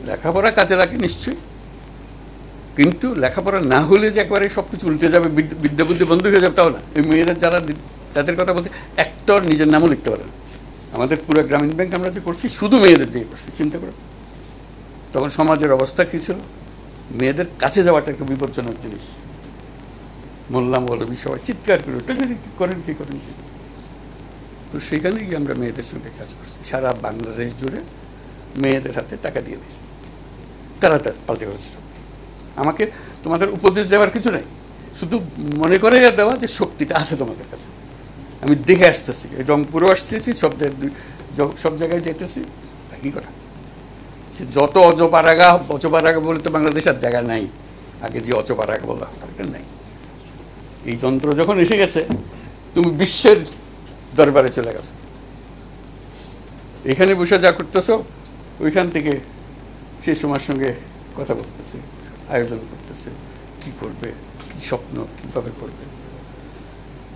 লেখাপড়া কাজে লাগে নিশ্চয়ই, কিন্তু লেখাপড়া না হলে যে একবারে সব কিছু উল্টে যাবে, বিদ্যা বুদ্ধি বন্ধ হয়ে যাবে তাও না। এই মেয়েরা যাদের কথা বলছে, একটার নিজের নামও লিখতে পারে না। আমাদের পুরো গ্রামীণ ব্যাংক আমরা যে করছি শুধু মেয়েদের দিয়ে করছি, চিন্তা করো তখন সমাজের অবস্থা কী ছিল। মেয়েদের কাছে যাওয়াটা একটা বিপজ্জনক জিনিস। মোল্লা মৌলবী সবাই চিৎকার করে কী করেন কী করেন কী। তো সেখানে গিয়ে আমরা মেয়েদের সঙ্গে কাজ করছি, সারা বাংলাদেশ জুড়ে মেয়েদের হাতে টাকা দিয়ে দিয়েছি, তারা পাল্টে করেছে সব। আমাকে তোমাদের উপদেশ দেওয়ার কিছু নাই, শুধু মনে করে দেওয়া যে শক্তিটা আছে তোমাদের কাছে। আমি দেখে আসতেছি, রংপুরও আসতেছি, সব জায়গায় যেতেছি, একই কথা। সে যত অজপাড়াগা বলে তো বাংলাদেশ আর জায়গা নাই, আগে যে অজপাড়াগা বলা হতো এটা নাই। এই যন্ত্র যখন এসে গেছে, তুমি বিশ্বের দরবারে চলে গেছো। এখানে বসে যা করতেছো, ওইখান থেকে সেই সময়ের সঙ্গে কথা বলতেছে, আয়োজন করতেছে, কি করবে, কি স্বপ্ন, কিভাবে করবে।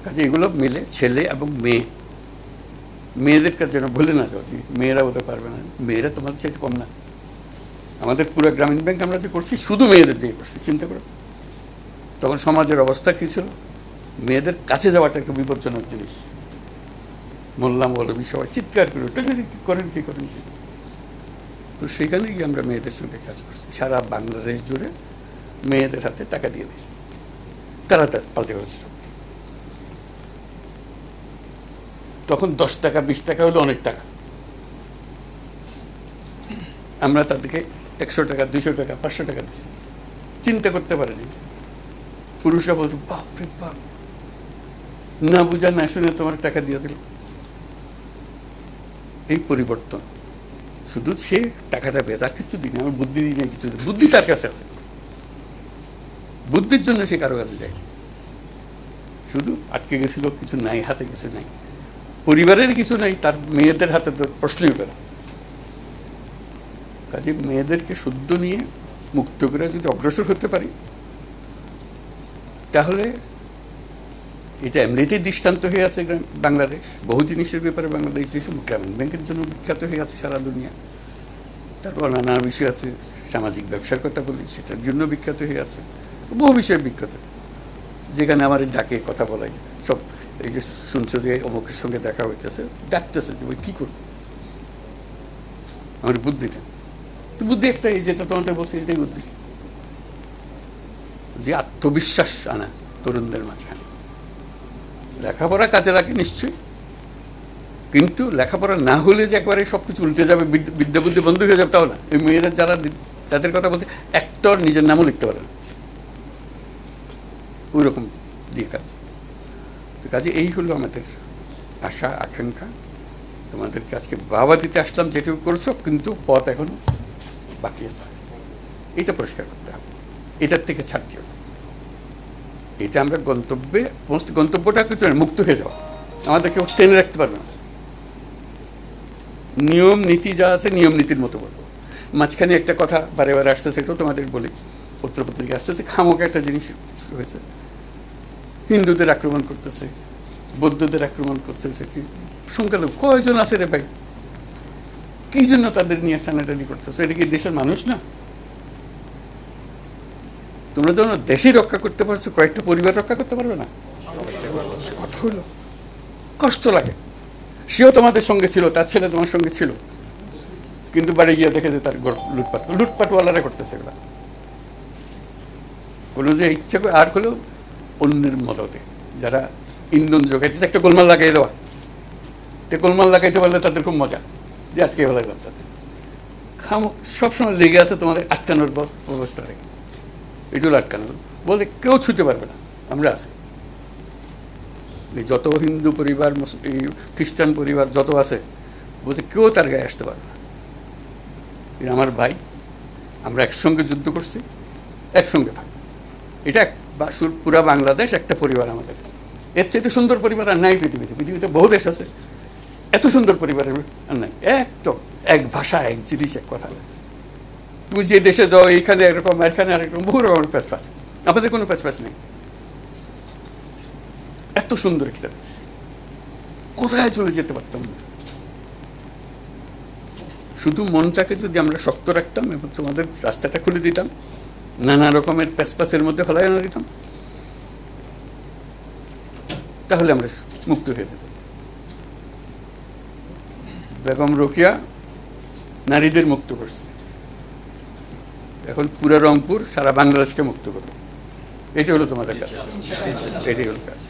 কাজে এগুলো মিলে ছেলে এবং মেয়েদের কাছে যেন ভুলে না যাও যে মেয়েরা হতে পারবে না। মেয়েরা তোমাদের সেটা কম না। আমাদের পুরো গ্রামীণ ব্যাংক আমরা যে করছি শুধু মেয়েদের দিয়ে করছি, চিন্তা করো তখন সমাজের অবস্থা কী ছিল। মেয়েদের কাছে যাওয়াটা একটা বিপজ্জনক জিনিস। মোল্লা মৌলবী সবাই চিৎকার করে কী করেন কী করেন কী। তো সেখানে গিয়ে আমরা মেয়েদের সঙ্গে কাজ করছি, সারা বাংলাদেশ জুড়ে মেয়েদের হাতে টাকা দিয়ে দিয়েছি, তারা পাল্টে করেছে সব। তখন 10 টাকা 20 টাকা হলো অনেক টাকা। আমরা তাদেরকে 100 টাকা 200 টাকা 500 টাকা দিচ্ছি, চিন্তা করতে পারিনি। পুরুষরা বলছে বাপরে বাপ, না বুঝা না শুনে তোমার টাকা দিয়ে দিল। এই পরিবর্তন, শুধু সে টাকাটা পেয়েছে, আর কিছু দিন আমার বুদ্ধি দিই না, কিছু বুদ্ধি তার কাছে আছে, বুদ্ধির জন্য সে কারো কাছে যায়। শুধু আটকে গেছিল, কিছু নাই, হাতে কিছু নাই, পরিবারের কিছু নাই, তার মেয়েদের হাতে তো প্রশ্নই করে। কাজে মেয়েদেরকে শুদ্ধ নিয়ে মুক্ত করে যদি অগ্রসর হতে পারি, তাহলে এটা এমনিতেই দৃষ্টান্ত হয়ে আছে বাংলাদেশ। বহু জিনিসের ব্যাপারে বাংলাদেশ গ্রামীণ ব্যাংকের জন্য বিখ্যাত হয়ে আছে সারা দুনিয়া। তারপর নানা বিষয় আছে, সামাজিক ব্যবসার কথা বলি, সেটার জন্য বিখ্যাত হয়ে আছে। বহু বিষয়ে বিখ্যাত, যেখানে আমার ডাকে কথা বলাই সব। এই যে শুনছো যে অমুকের সঙ্গে দেখা হইতেছে, ডাকতেছে যে ওই কী করবে, আমার বুদ্ধিটা তো বুদ্ধি একটা, এই যেটা তোমাদের বলছি এটাই বুদ্ধি, যে আত্মবিশ্বাস আনা তরুণদের মাঝখানে। লেখাপড়া কাজে লাগে নিশ্চয়ই, কিন্তু লেখাপড়া না হলে যে একবারে সব কিছু উল্টে যাবে, বিদ্যা বুদ্ধি বন্ধ হয়ে যাবে তাও না। এই মেয়েরা যাদের কথা বলছে, একটার নিজের নামও লিখতে পারে না, ওই রকম দিয়ে কাজ। তো কাজে এই হলো আমাদের আশা আকাঙ্ক্ষা। তোমাদেরকে আজকে বাবা দিতে আসলাম, যেটুকু করছো, কিন্তু পথ এখনো বাকি আছে, এটা পরিষ্কার করতে হবে, এটার থেকে ছাড়তে হবে। এটা আমরা গন্তব্যটা কিছু মুক্ত হয়ে যাওয়া, আমাদের কেউ টেনে রাখতে পারবে না। নিয়ম নীতি যা আছে নিয়ম নীতির মতো বলবো। মাঝখানে একটা কথা বারে বারে আসছে, সেটাও তোমাদের বলি, পত্রপত্রিকা আসতেছে, খামোকা একটা জিনিস হয়েছে, হিন্দুদের আক্রমণ করতেছে, বৌদ্ধদের আক্রমণ করতেছে। কি সংখ্যালঘু কয়জন আছে রে ভাই, কি জন্য তাদের নিয়ে টানাটানি করতেছে? এটা কি দেশের মানুষ না? তোমরা যেন দেশই রক্ষা করতে পারছো, কয়েকটা পরিবার রক্ষা করতে পারবে না? কথা হলো, কষ্ট লাগে। সেও তোমাদের সঙ্গে ছিল, তার ছেলে তোমার সঙ্গে ছিল, কিন্তু বাড়ি গিয়ে দেখে যে তার লুটপাটওয়ালারা করতেছে এগুলা। বললো যে ইচ্ছা করে, আর হলেও অন্যের মদতে যারা ইন্ধন জোগাইতেছে, একটা গোলমাল লাগাই দেওয়া। তো গোলমাল লাগাইতে পারলে তাদের খুব মজা, যে আজকে ভালো লাগলাম। তাদের সবসময় লেগে আছে তোমাদের আটকানোর ব্যবস্থা রেখে, এগুলো আটকানো বলতে কেউ ছুঁতে পারবে না, আমরা আছি। যত হিন্দু পরিবার, খ্রিস্টান পরিবার যত আছে, বলতে কেউ তার গায়ে আসতে পারবে না। আমার ভাই, আমরা একসঙ্গে যুদ্ধ করছি, একসঙ্গে থাকবো। এটা পুরা বাংলাদেশ একটা পরিবার আমাদের। এর চেয়ে সুন্দর পরিবার আর নাই পৃথিবীতে। পৃথিবীতে বহু দেশ আছে, এত সুন্দর পরিবারের আর নাই। একদম এক ভাষা, এক জিনিস, এক কথা। তুমি যে দেশে যাও, এইখানে একরকম, এখানে আরেকরকম, বহু রকমের প্যাচপ্যাচ। আমাদের কোনো প্যাচপ্যাচ নেই। এত সুন্দর একটা দেশ, কোথায় চলে যেতে পারতাম না। শুধু মনটাকে যদি আমরা শক্ত রাখতাম এবং তোমাদের রাস্তাটা খুলে দিতাম, নানা রকমের প্যাচপ্যাচের মধ্যে ফেলাই না দিতাম, তাহলে আমরা মুক্ত হয়ে যেতাম। বেগম রোকেয়া নারীদের মুক্ত করছে, এখন পুরো রংপুর সারা বাংলাদেশকে মুক্ত করবে। এটাই হলো তোমাদের কাজ, এটাই হলো কাজ।